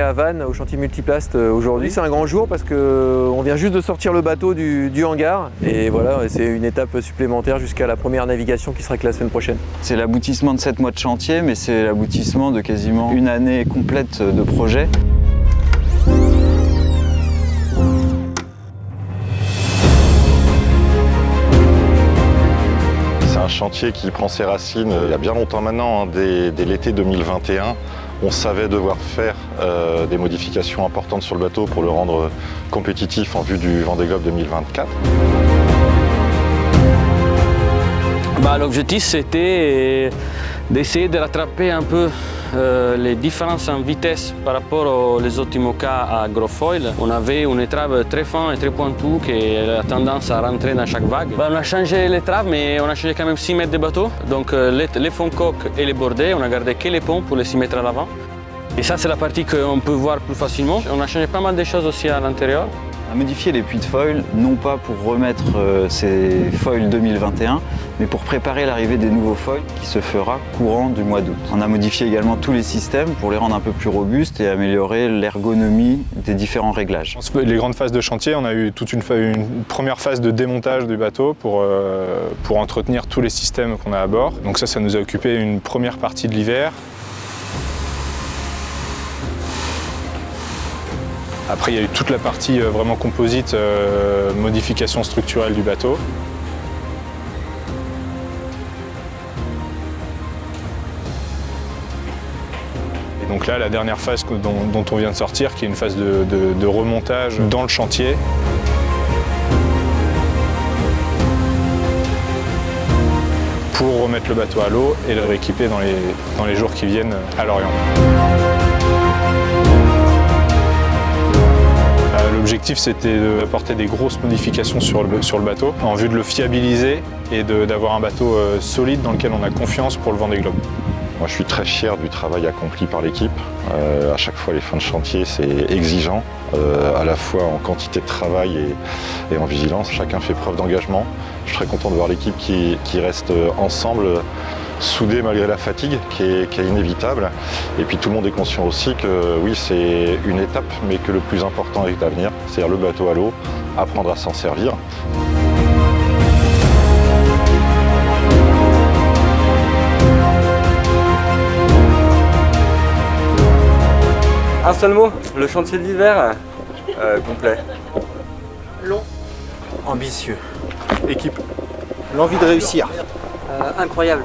à Vannes au chantier Multiplast aujourd'hui. C'est un grand jour parce qu'on vient juste de sortir le bateau du hangar et voilà, c'est une étape supplémentaire jusqu'à la première navigation qui sera que la semaine prochaine. C'est l'aboutissement de 7 mois de chantier, mais c'est l'aboutissement de quasiment une année complète de projet. C'est un chantier qui prend ses racines il y a bien longtemps maintenant, hein, dès l'été 2021. On savait devoir faire des modifications importantes sur le bateau pour le rendre compétitif en vue du Vendée Globe 2024. L'objectif c'était d'essayer de rattraper un peu les différences en vitesse par rapport aux autres IMOCA à gros foil. On avait une étrave très fin et très pointue qui a tendance à rentrer dans chaque vague. On a changé l'étrave, mais on a changé quand même 6 mètres de bateau. Donc les fonds coques et les bordées, on a gardé que les ponts pour les 6 mètres à l'avant. Et ça c'est la partie qu'on peut voir plus facilement. On a changé pas mal de choses aussi à l'intérieur. On a modifié les puits de foil, non pas pour remettre ces foils 2021, mais pour préparer l'arrivée des nouveaux foils qui se fera courant du mois d'août. On a modifié également tous les systèmes pour les rendre un peu plus robustes et améliorer l'ergonomie des différents réglages. Les grandes phases de chantier, on a eu toute une première phase de démontage du bateau pour entretenir tous les systèmes qu'on a à bord. Donc ça nous a occupé une première partie de l'hiver. Après, il y a eu toute la partie vraiment composite, modification structurelle du bateau. Et donc là, la dernière phase dont on vient de sortir, qui est une phase de remontage dans le chantier. Pour remettre le bateau à l'eau et le rééquiper dans les jours qui viennent à Lorient. L'objectif c'était d'apporter des grosses modifications sur le bateau en vue de le fiabiliser et d'avoir un bateau solide dans lequel on a confiance pour le Vendée Globe. Moi je suis très fier du travail accompli par l'équipe. À chaque fois les fins de chantier c'est exigeant, à la fois en quantité de travail et en vigilance. Chacun fait preuve d'engagement. Je suis très content de voir l'équipe qui reste ensemble, soudé malgré la fatigue qui est inévitable. Et puis tout le monde est conscient aussi que oui, c'est une étape, mais que le plus important est à venir, c'est-à-dire le bateau à l'eau, apprendre à s'en servir. Un seul mot, le chantier d'hiver complet. Long. Ambitieux. Équipe. L'envie de réussir. Incroyable.